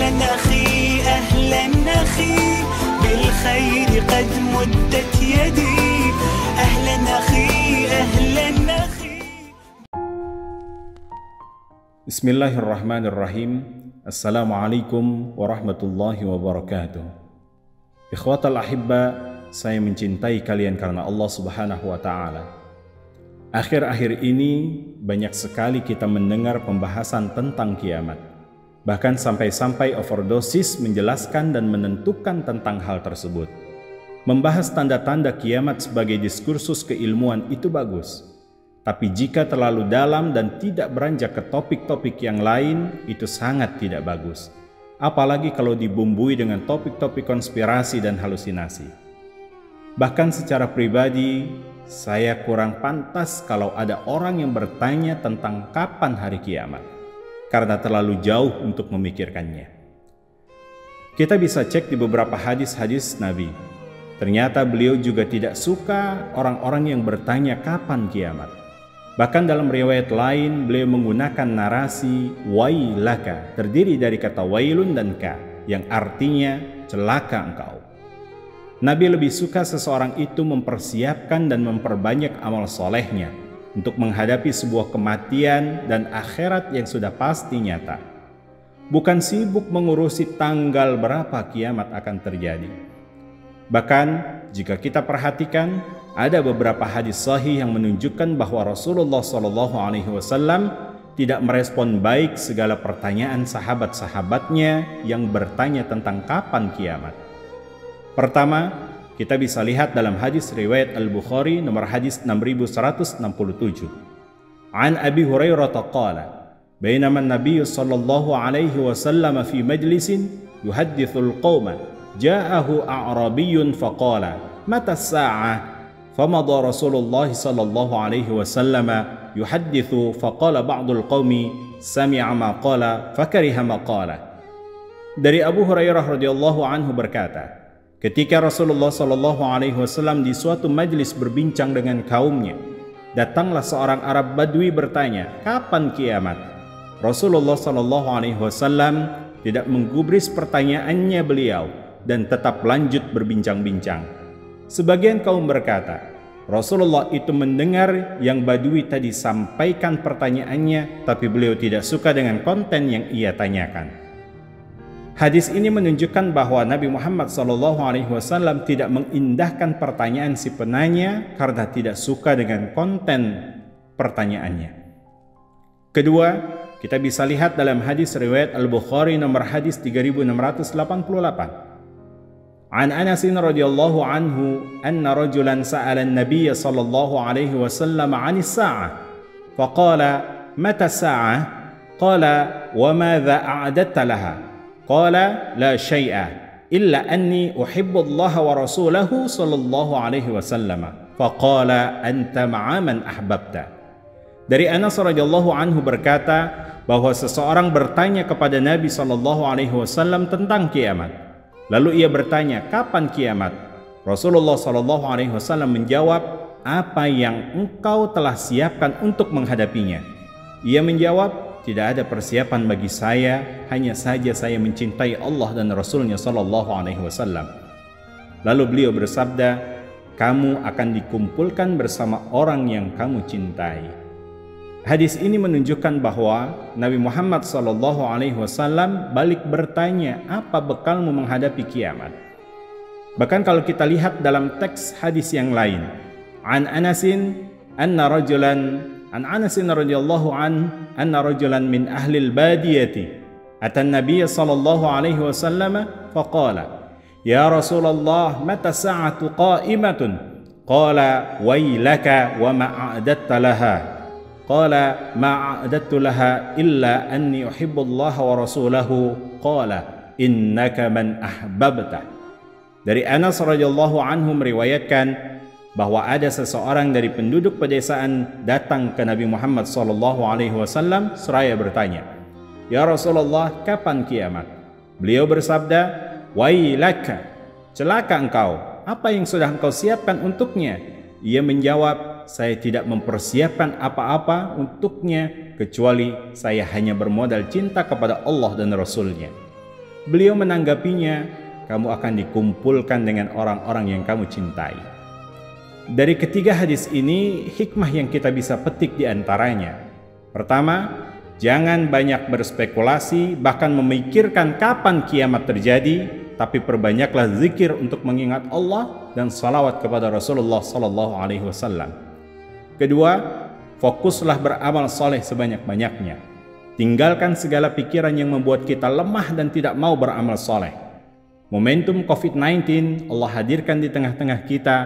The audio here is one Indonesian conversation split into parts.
أهلا أخي أهلا أخي بالخير قد مدت يدي أهلا أخي أهلا أخي. Bismillahirrahmanirrahim. Assalamualaikum warahmatullahi wabarakatuh. Ikhwatal ahibba, saya mencintai kalian karena Allah Subhanahu wa Ta'ala. Akhir-akhir ini banyak sekali kita mendengar pembahasan tentang kiamat. Bahkan sampai-sampai overdosis menjelaskan dan menentukan tentang hal tersebut. Membahas tanda-tanda kiamat sebagai diskursus keilmuan itu bagus. Tapi jika terlalu dalam dan tidak beranjak ke topik-topik yang lain, itu sangat tidak bagus. Apalagi kalau dibumbui dengan topik-topik konspirasi dan halusinasi. Bahkan secara pribadi, saya kurang pantas kalau ada orang yang bertanya tentang kapan hari kiamat, karena terlalu jauh untuk memikirkannya. Kita bisa cek di beberapa hadis-hadis Nabi. Ternyata beliau juga tidak suka orang-orang yang bertanya kapan kiamat. Bahkan dalam riwayat lain beliau menggunakan narasi wailaka, terdiri dari kata wailun dan ka, yang artinya celaka engkau. Nabi lebih suka seseorang itu mempersiapkan dan memperbanyak amal solehnya untuk menghadapi sebuah kematian dan akhirat yang sudah pasti nyata. Bukan sibuk mengurusi tanggal berapa kiamat akan terjadi. Bahkan jika kita perhatikan, ada beberapa hadis sahih yang menunjukkan bahwa Rasulullah SAW tidak merespon baik segala pertanyaan sahabat-sahabatnya yang bertanya tentang kapan kiamat. Pertama, kita bisa lihat dalam hadis riwayat Al-Bukhari nomor hadis 6167. An Abi Hurairah qala, "Bainama an-nabiy sallallahu alaihi wasallam fi majlisin yuhaddithul qauma, ja'ahu a'rabiyyun faqala, mata as-sa'ah?" فمضى رسول الله صلى الله عليه وسلم يحدث فقال بعض القوم سمع ما قال فكره ما قال. Dari Abu Hurairah radhiyallahu anhu berkata, ketika Rasulullah sallallahu alaihi wasallam di suatu majlis berbincang dengan kaumnya, datanglah seorang Arab Badui bertanya, kapan kiamat? Rasulullah sallallahu alaihi wasallam tidak menggubris pertanyaannya beliau dan tetap lanjut berbincang-bincang. Sebagian kaum berkata, Rasulullah itu mendengar yang Badui tadi sampaikan pertanyaannya, tapi beliau tidak suka dengan konten yang ia tanyakan. Hadis ini menunjukkan bahwa Nabi Muhammad SAW tidak mengindahkan pertanyaan si penanya karena tidak suka dengan konten pertanyaannya. Kedua, kita bisa lihat dalam hadis riwayat Al-Bukhari nomor hadis 3688. عن أنس رضي الله عنه أن رجلا سأل النبي صلى الله عليه وسلم عن الساعة فقال متى الساعة؟ قال وماذا أعددت لها؟ قال لا شيء إلا أني أحب الله ورسوله صلى الله عليه وسلم فقال أنت مع من أحببت. Dari Anas radhiyallahu anhu berkata bahwa seseorang bertanya kepada Nabi SAW tentang kiamat. Lalu ia bertanya, kapan kiamat? Rasulullah SAW menjawab, apa yang engkau telah siapkan untuk menghadapinya? Ia menjawab, tidak ada persiapan bagi saya, hanya saja saya mencintai Allah dan Rasulnya SAW. Lalu beliau bersabda, kamu akan dikumpulkan bersama orang yang kamu cintai. Hadis ini menunjukkan bahwa Nabi Muhammad SAW balik bertanya, apa bekalmu menghadapi kiamat? Bahkan kalau kita lihat dalam teks hadis yang lain, an Anasin radhiyallahu anna rajulan min ahli al-badiyati atan Nabiy sallallahu alaihi wasallam faqala, ya Rasulullah, mata sa'atu qa'imatun? Qala wailaka wa ma a'dadta laha? Qala ma a'dadtu laha illa anni uhibbullaha wa rasulahu. Qala innaka man ahbabta. Dari Anas radhiyallahu anhu meriwayatkan bahwa ada seseorang dari penduduk pedesaan datang ke Nabi Muhammad SAW seraya bertanya, ya Rasulullah, kapan kiamat? Beliau bersabda, wailaka, celaka engkau, apa yang sudah engkau siapkan untuknya? Ia menjawab, saya tidak mempersiapkan apa-apa untuknya kecuali saya hanya bermodal cinta kepada Allah dan Rasulnya. Beliau menanggapinya, kamu akan dikumpulkan dengan orang-orang yang kamu cintai. Dari ketiga hadis ini, hikmah yang kita bisa petik di antaranya. Pertama, jangan banyak berspekulasi, bahkan memikirkan kapan kiamat terjadi, tapi perbanyaklah zikir untuk mengingat Allah dan salawat kepada Rasulullah SAW. Kedua, fokuslah beramal soleh sebanyak-banyaknya. Tinggalkan segala pikiran yang membuat kita lemah dan tidak mau beramal soleh. Momentum COVID-19 Allah hadirkan di tengah-tengah kita.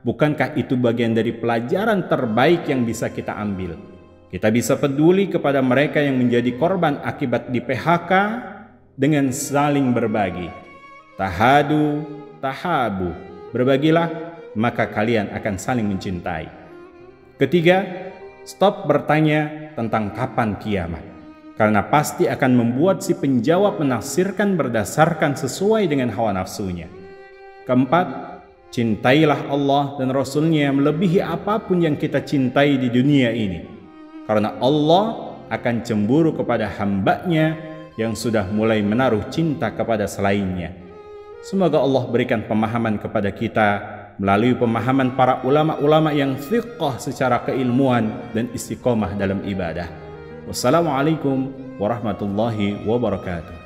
Bukankah itu bagian dari pelajaran terbaik yang bisa kita ambil? Kita bisa peduli kepada mereka yang menjadi korban akibat di PHK dengan saling berbagi. Tahadu, tahabu. Berbagilah, maka kalian akan saling mencintai. Ketiga, stop bertanya tentang kapan kiamat. Karena pasti akan membuat si penjawab menafsirkan berdasarkan sesuai dengan hawa nafsunya. Keempat, cintailah Allah dan Rasul-Nya melebihi apapun yang kita cintai di dunia ini. Karena Allah akan cemburu kepada hamba-Nya yang sudah mulai menaruh cinta kepada selainnya. Semoga Allah berikan pemahaman kepada kita melalui pemahaman para ulama-ulama yang fiqh secara keilmuan dan istiqomah dalam ibadah. Wassalamualaikum warahmatullahi wabarakatuh.